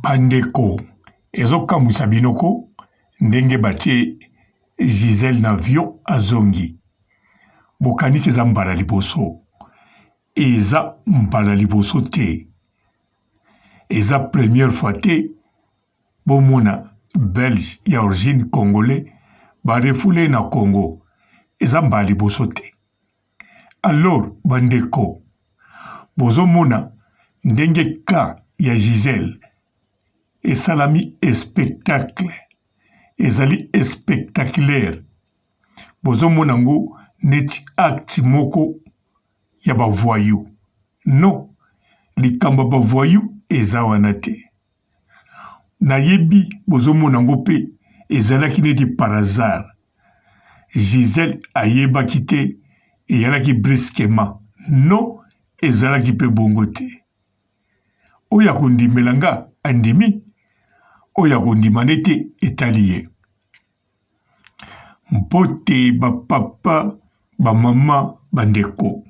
Bandeko, ezokamwisa binoko ndenge batie Gisèle na avion azongi. Bokanisi eza mbala liboso. Eza mbala liboso te. Eza première fois te bomona Belge ya origine congolais barefoule na Congo. Eza mbala liboso te. Alors bandeko, bozomona ndenge ka ya Gisèle esalami spectacle, ezali spectaculaire. Bozomona ngo neti acte moko ya bavoyou. Non, likamba bavoyou eza wana te. Nayebi bozomona ngo pe ezalaki neti par hasard. Gisèle ayebaki te eyalaki brusquement. Non, ezalaki pe bongo te. Oya kondimela nga andimi, oya kondima nete etali ye. Mbote bapapa, bamama, bandeko.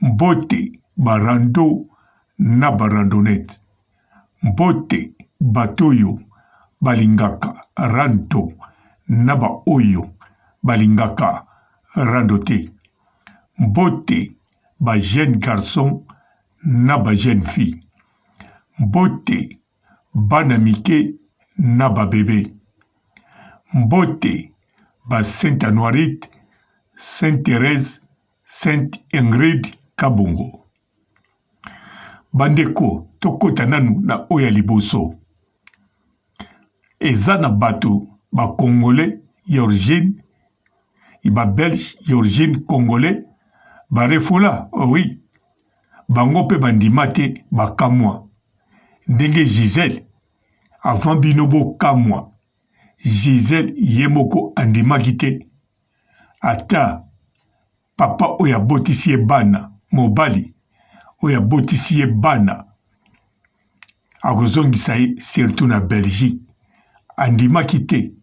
Mbote barando na barandonete. Mbote batoyo balingaka rando na ba oyo balingaka rando te. Mbote ba jeune garçon na ba jeune fille. Mbote bana mike na ba bébé. Mbote ba Sainte Anoirite, Sainte Thérèse, Sainte Ingrid Kabongo. Bandeko tokota nanu na oya liboso. Eza na bato ba Congolais ya origine, ba Belge ya origine congolais, ba refola, oui. Bango pe bandima te bakamwa. Ndenge Gisèle, avant binobo kamwa, Gisèle yemoko andimaki te. Ata papa oya botisi ye bana, mobali oya botisi ye bana, akozongisa ye surtout na Belgique. Andimaki te.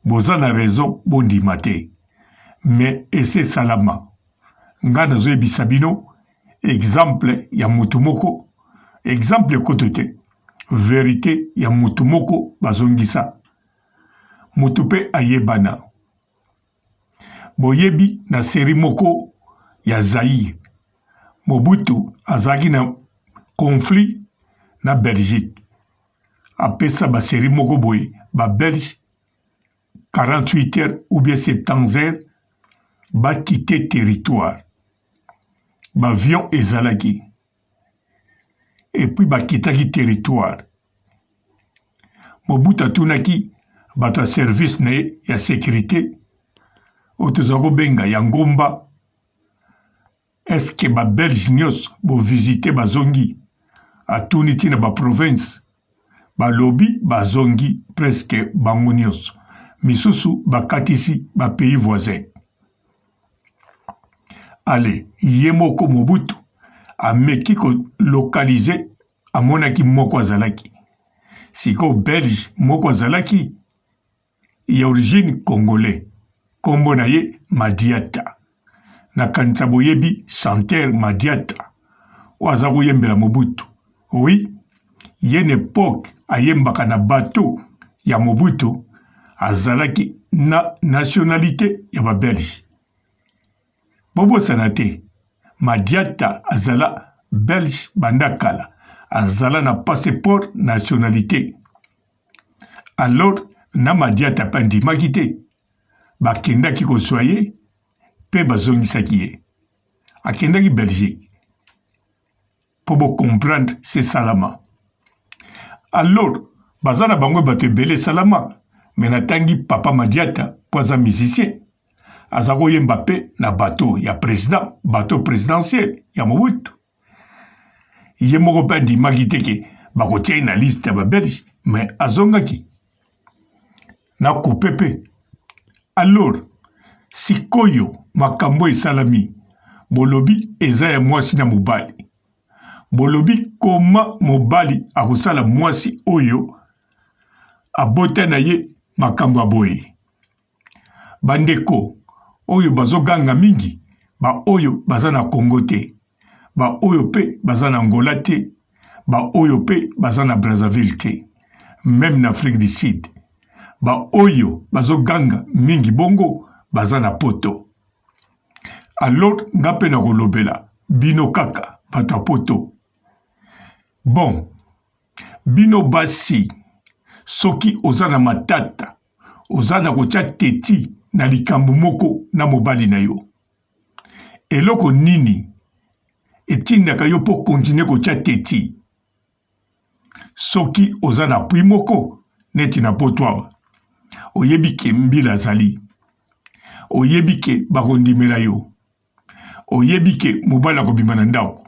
Boza na raison bondima te. Mais ese salama. Nga nazoyebisa bino exemple ya mutu moko, exemple koto te, vérité ya mutu moko bazongisa. Mutu pe ayebana. Boyebi na série moko ya Zaïre. Mobutu azaki na conflit na Belgique. Apesa ba série moko boye, ba Belge 48 heures ou bien 70 heures ba quitter territoire. Ba avion ezalaki. Et puis ba kitaki territoire. Mobutu atunaki bato ya service na ye ya sécurité otozako benga ya ngomba. Est-ce que ba Belge nyos bo visiter bazongi? Atuni tina ba province. Ba lobby bazongi presque bango nyos. Misusu bakatisi ba pays voisin. Allez, yemoko Mobutu ameki ko localiser amonaki moko azalaki. Siko Belge moko azalaki ya origine congolais. Kombo na ye Madiata. Na kanisa boyebi chanteur Madiata. Waza koyembela Mobutu. Oui, yen époque ayembaka na bateau ya Mobutu azalaki na nationalité ya ba Belge. Bobo sanate, Madiata azala Belge bandakala, azala na passeport nationalité. Alors, na Madiata pandimaki te, bakendaki kosoye, pe bazongisaki ye. Akendaki Belgique. Pour comprendre, c'est salama. Alors, bazana bango bate belé salama, mais natangi papa Madiata, poza musicien. Azako Mbappé na bateau ya président, bateau présidentiel ya Mobutu. Ye moko pe andimaki te ke bakotia na liste ya ba Belge, mais azongaki. Na kupepe. Alors, sikoyo makambo esalami, bolobi eza ya mwasi na mobali. Bolobi koma mobali akosala mwasi oyo abota na ye makambo aboye. Bandeko, oyo bazoganga mingi, ba oyo baza na Congo te, ba oyo pe baza na Angola te, ba oyo pe baza na Brazzaville te, même na Afrique du Sud. Ba oyo bazo ganga mingi bongo baza na poto. Alors nga pe na kolobela bino kaka bato poto. Bon, bino basi soki oza na matata, oza na kotia teti na likambo moko na mobali na yo. Eloko nini etindaka yo po continue kotia teti. Soki oza na pui moko neti na poto awa. Oyebi ke mbila zali. Oyebi ke bakondimela yo. Oyebi ke mobali akobima na ndako.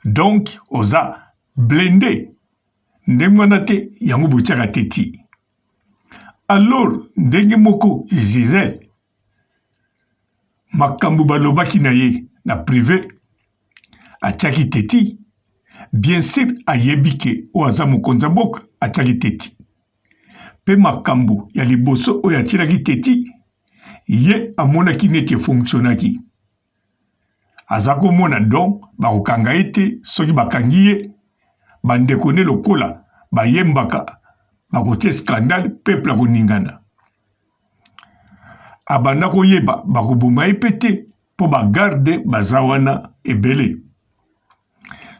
Donc oza blende. Ndenge wana te yango botiaka teti. Alors ndenge moko Gisèle makambo balobaki na ye na privé atiaki teti. Bien sûr ayebi ke o aza mokonzi ya mboka atiaki teti. Pe makambo ya liboso oyo atielaki teti ye amonaki neti efonctionnaki. Aza komona donc bakokanga ye te soki bakangi ye bandeko ne lokola bayembaka bakotie scandale peuple akoningana. Abanda koyeba bakoboma ye pe te mpo bagarde baza wana ebele.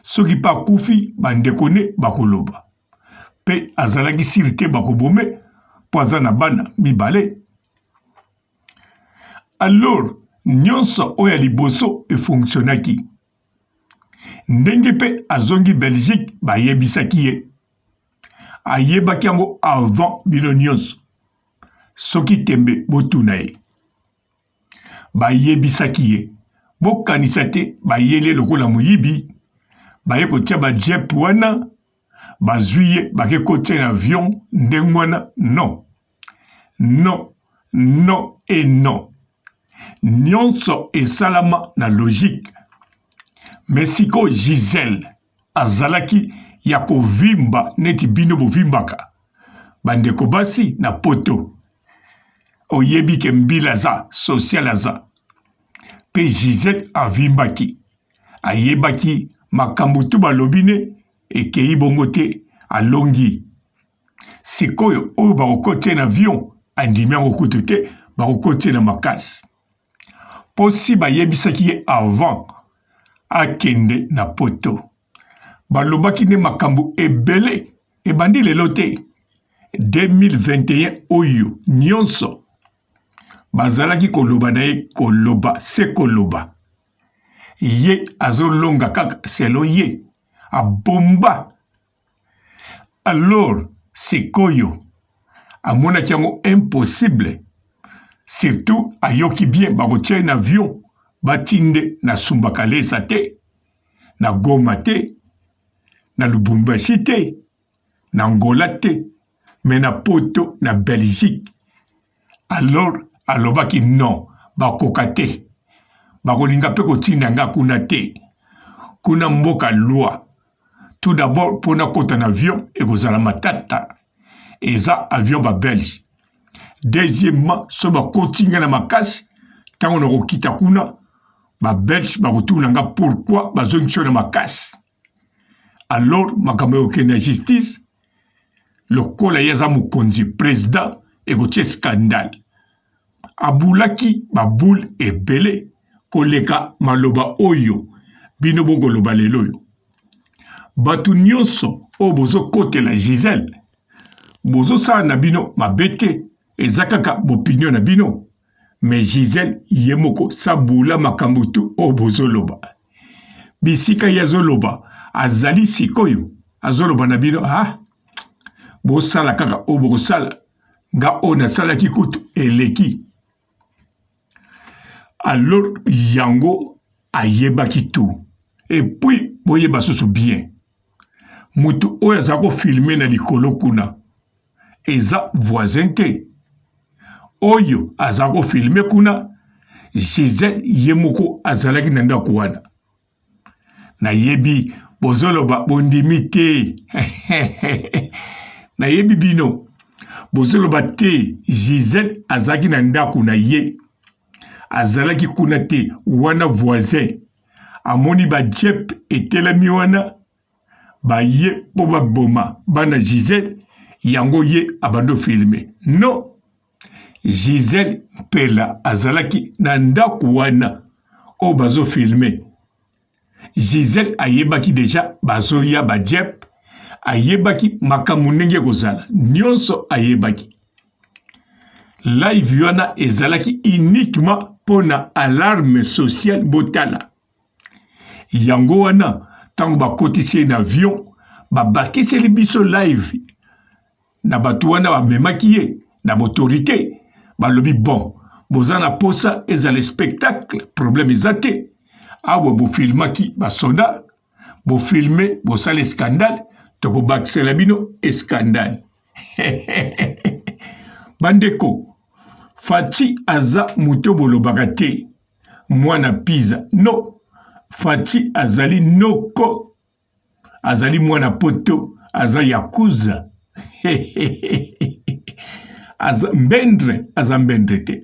Soki pa kufi bandeko ne bakoloba. Pe azalaki siri te bakobome mpo aza na bana mibale. Alors nyonso oyo ya liboso efonctionnaki. Ndenge pe azongi Belgique bayebisaki ye. Ayebaki yango avant bino nyonso. Soki tembe botuna ye. Bayebisaki ye. Bokanisa te bayele lokola moyibi. Baye kotia ba jet wana. Bazwi ye bake kotia na avion ndenge wana. Non. Non. Non et non. Nyonso esalama na logique. Mesiko Gisèle azalaki ya kovimba neti bino bovimbaka. Bandeko basi na poto. Oyebi ke mbila za, social aza. Pe Gisèle avimbaki. Ayebaki makambo tu balobine ekei bongo te alongi. Sikoyo oyo bakokotie na avion andimi yango kutu te bakokotie na makasi. Po si bayebisaki ye avant akende na poto. Balobaki ne makambo ebele ebandi lelo te. 2021 oyo nyonso bazalaki koloba na ye koloba se koloba. Ye azolonga kaka selo ye abomba. Alors sikoyo amonaki yango impossible. Surtout ayoki bien bakotia na avion batinde na Sumbakalesa te, na Goma te, na Lubumbashi te, na Angola te, mais na poto na Belgique. Alors alobaki non, bakoka te. Bakolinga pe kotinda nga kuna te. Kuna mboka loi. Tout d'abord pona kota na avion ekozala matata. Eza avion ba Belge. Deuxièmement, so bakotinga na makasi tango na kokita kuna ba Belge bakotuna nga pourquoi bazongisa na makasi. Alors makambo yokende na justice lokola yaza mokonzi président ekotie scandale. Abulaki baboule ebele koleka maloba oyo bino bokoloba lelo yo. Batu nyonso o bozo kotela Gisèle bozo sala na bino mabete eza kaka bopinion na bino. Mais Gisèle yemoko sabula makambo tu o bozo loba. Bisika yazoloba azali sikoyo azoloba na bino bosala kaka o bokosala nga o nasalaki kutu eleki. Alors yango ayebaki tout. Et puis boyeba susu bien. Mutu oyo aza kofilme na likolo kuna eza voisin te. Oyo aza kofilme kuna Gisèle yemoko azalaki na ndako wana. Nayebi bozoloba bondimi te. Nayebi bino bozoloba te. Gisèle azalaki na ndako na ye. Azalaki kuna te wana voisin. Amoni ba jep etelemi wana. ba ye po ba boma bana Gisèle yango ye abando filmer. Non, Gisèle Pela azalaki na ndako wana o bazo filmer. Gisèle ayebaki déjà bazo ya ba jep, ayebaki makambo ndenge kozala, nyonso ayebaki. Live wana ezalaki uniquement pona alarme sociale botala. Yango wana tango bakotisi na avion, babakiseli biso live na bato wana bamemaki ye na autorité. Balobi bon, bozana posa ezale spectacle, problème ezate. Awa bo filmaki ba soda, bo filme, bo sale scandale, toko bakisela bino scandale. Bandeko, Fachi aza muto bolobaka te, mwana Piza. Non, Fachi azali noko, azali mwana poto, aza yakuza. Aza mbendre te.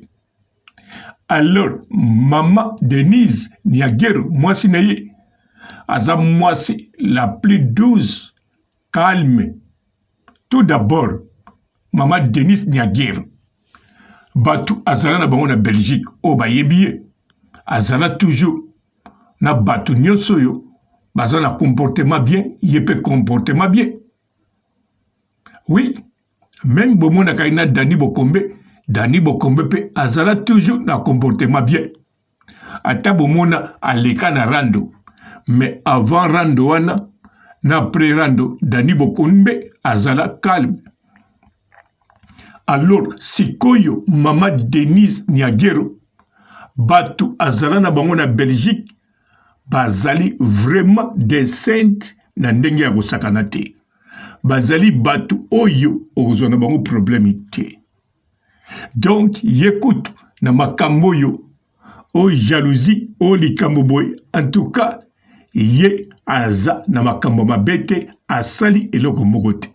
Alors, maman Denise Niagero, mwasi na ye, aza mwasi la plus douce, calme. Tout d'abord, maman Denise Niagero, batu azala na bango na Belgique, o bayebiye, azala toujours na batu nyonso yo, baza na comportement bien, yepe comportement bien. Oui, même bomona kaina Dani Bokombe pe azala toujours na comportement bien. Ata bomona aleka na rando. Mais avant rando wana, na après rando, Dani Bokombe azala calme. Alors, sikoyo mama Denise Niagero, batu azala na bango na Belgique, bazali vraiment des saintes na ndenge ya kosakana te. Bazali batu oyo ozona bango problème te. Donc, yekutu na makambo yo, o jalousie, o likambo boy. En tout cas, ye aza na makambo mabete, asali eloko moko te.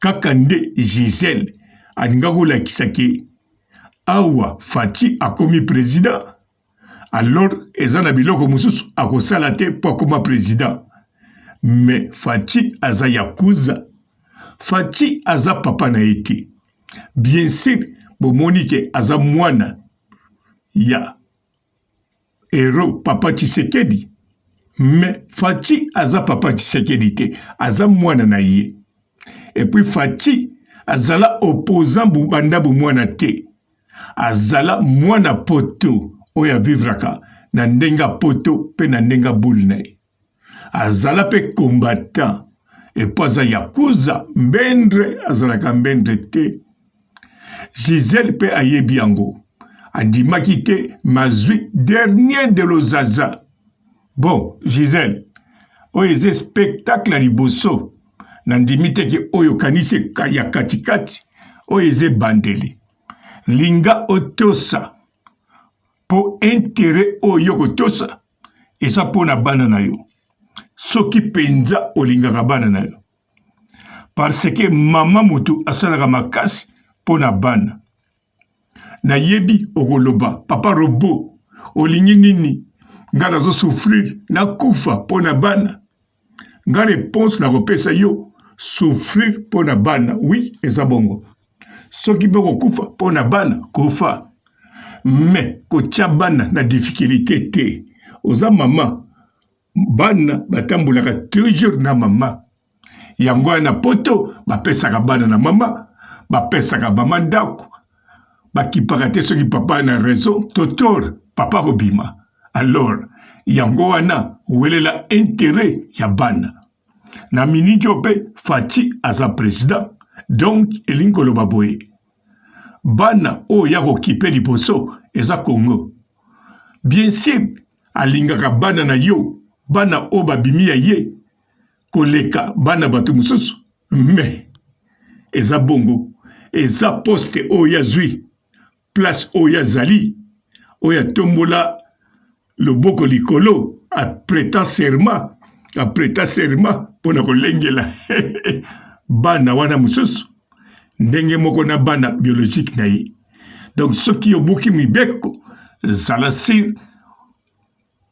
Kaka nde Gisèle aninga kolakisa ke awa Fachi akomi président, alors eza na biloko mosusu akosala te po akoma président. Mais Fachi aza yakuza, Fachi aza papa na ete. Bien sûr, bomoni ke aza mwana ya héros papa Tshisekedi. Mais Fachi aza papa Tshisekedi te, aza mwana na ye. Et puis Fachi azala opposant banda mwana te. Azala mwana poto oya vivraka na ndenga poto pe na ndenga boule na ye. Azala pe combattant. Et puis aza yakuza mbendre azalaka mbendre te. Gisèle pe ayebi yango. Andimaki te mazwi dernier de l'Ozaza. Bon, Gisèle, oye spectacle à liboso. Nandimite ke oyo kanise kaya katikati. Oye bandeli. Linga otosa. Po intérêt oyo kotosa. Esa po na bana na yo. Soki penza olinga bana na yo. Parce que mama mutu asalaka makasi po na bana. Na yebi okoloba, papa robo, olingi nini, nga nazo souffrir, na kufa po na bana. Nga réponse na kopesa yo, souffrir po na bana, oui, eza bongo. Soki pe kokufa po na bana, kufa. Mais, kotia bana na difficulté te. Oza mama, bana batambulaka toujours na mama. Yango na poto, bapesaka bana na mama, bapesaka mama ndako. Bakipaka te soki papa na raison, totor, papa robima. Alors, yango wana, welela intérêt ya bana. Na minidjo pe, Fachi aza président, donc elinkolo baboye. Bana o yako kipe liposo, eza Congo. Bien sûr, alingaka bana na yo, bana o babimi ya ye, koleka bana batu mususu. Mais, eza bongo, eza poste o ya zui, place oya zali, oya tombola loboko likolo, apreta serment pona kolengela bana wana mususu, ndenge moko na bana biologique na ye. Donc soki obuki mibeko, zala sir,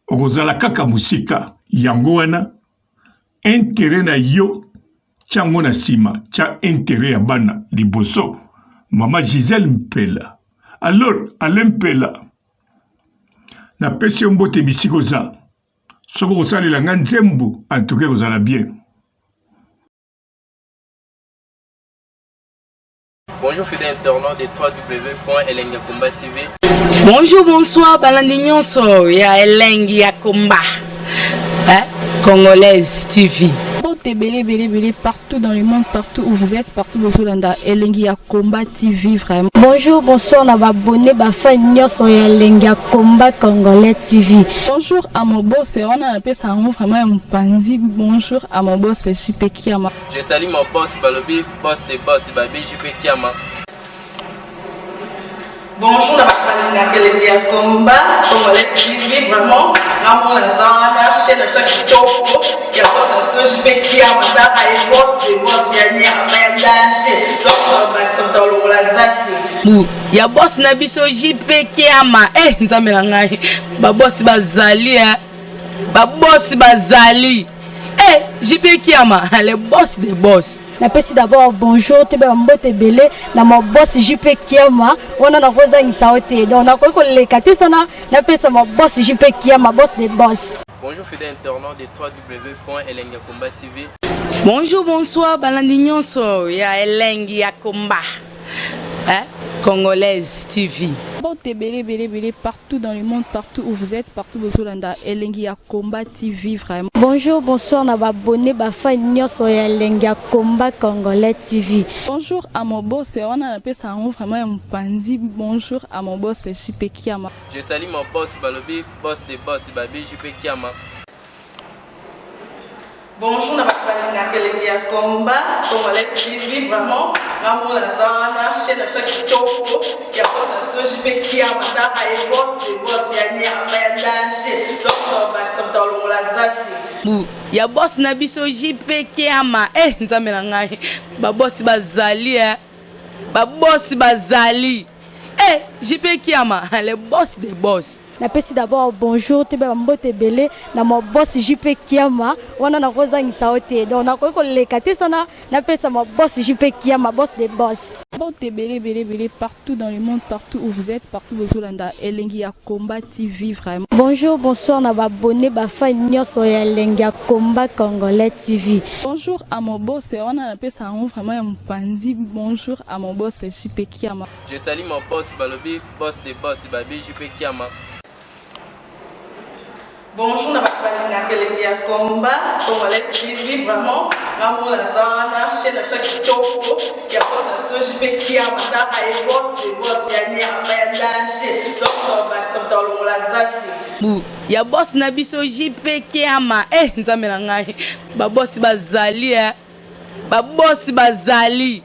okozala kaka musika, yango wana, intérêt na yo tyango na sima tya intérêt ya bana liboso. Mama Gisèle Mpela. Alors, Alain Mpela. Na pesi mbote bisiko za. Soko kosali la nganzembo, en tout cas kozala bien. Bonjour fidèles internautes de www.elengiakomba TV. Bonjour, bonsoir, balandi nyonso ya Elengi ya Komba. Congolaise TV. Belé partout dans le monde, partout où vous êtes, partout où vous êtes, Elengi ya Komba TV vraiment. Bonjour, bonsoir, on va abonner fan nyonso ya Elengi ya Komba Congolais TV. Bonjour à mon boss, on a appelé ça vraiment un pandi. Bonjour à mon boss, JP Kiama. Je salue mon boss Balobi, boss des boss Babi, JP Kiama. Bonjour, la Elengi ya Komba Congolais TV vraiment. Ramon Lazana, chaîne de ça qui topo. Il y a pas de JP Kiama, t'as un boss des boss, il y a un danger. Donc, on va s'entendre au Lazaki. Ya boss na biso JP Kiama nzambe na ngai ba boss bazali ba boss bazali JP Kiama le boss des boss. Napesi d'abord bonjour te ba mbote belé na mo boss JP Kiama wana na koza ngisaote donc na ko lekate sana napesa mo boss JP Kiama boss des boss. Bonjour fidèles internautes de www.elengiakomba TV. Bonjour, bonsoir, balandi nyonso ya Elengi ya Komba. Congolaise TV. Belé partout dans le monde, partout où vous êtes, partout où vous êtes, Elengi ya Komba TV vraiment. Bonjour, bonsoir, on va abonner fan nyonso ya Elengi ya Komba Congolais TV. Bonjour à mon boss, on a appelé ça vraiment un pandi. Bonjour à mon boss, JP Kiama. Je salue mon boss Balobi, boss des boss Babi, JP Kiama. Bonjour, la Elengi ya Komba Congolais TV vraiment. Ramon Lazana, chaîne de ça qui topo. Il y a pas de JP Kiama, t'as un boss des boss, il y a un danger. Donc, on va s'entendre au Lazaki. Ya boss na biso JP Kiama nzambe na ngai ba boss bazali ba boss bazali JP Kiama le boss des boss. Napesi d'abord bonjour te ba mbote belé na mo boss JP Kiama wana na koza ngisaote donc na ko lekate sana napesa mo boss JP Kiama boss des boss. Belé partout dans le monde, partout où vous êtes, partout où vous êtes, Elengi ya Komba TV vraiment. Bonjour, bonsoir, on va abonner fan nyonso ya Elengi ya Komba Congolais TV. Bonjour à mon boss, on a appelé ça vraiment un pandi. Bonjour à mon boss, JP Kiama. Je salue mon boss Balobi, boss des boss Babi, JP Kiama. Bonjour, la Elengi ya Komba Congolais TV vraiment. Ramon Lazana, chaîne de ça qui topo. Il y a pas de JP Kiama, t'as un boss des boss, il y a un danger. Donc, on va s'entendre au Lazaki. Ya boss na biso JP Kiama nzambe na ngai ba boss bazali ba boss bazali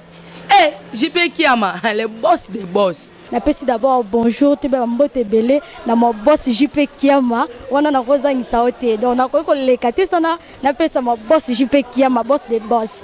JP Kiama le boss des boss. Napesi d'abord bonjour te ba mbote belé na mo boss JP Kiama wana na koza ngisaote donc na ko lekate sana napesa mo boss JP Kiama boss des boss.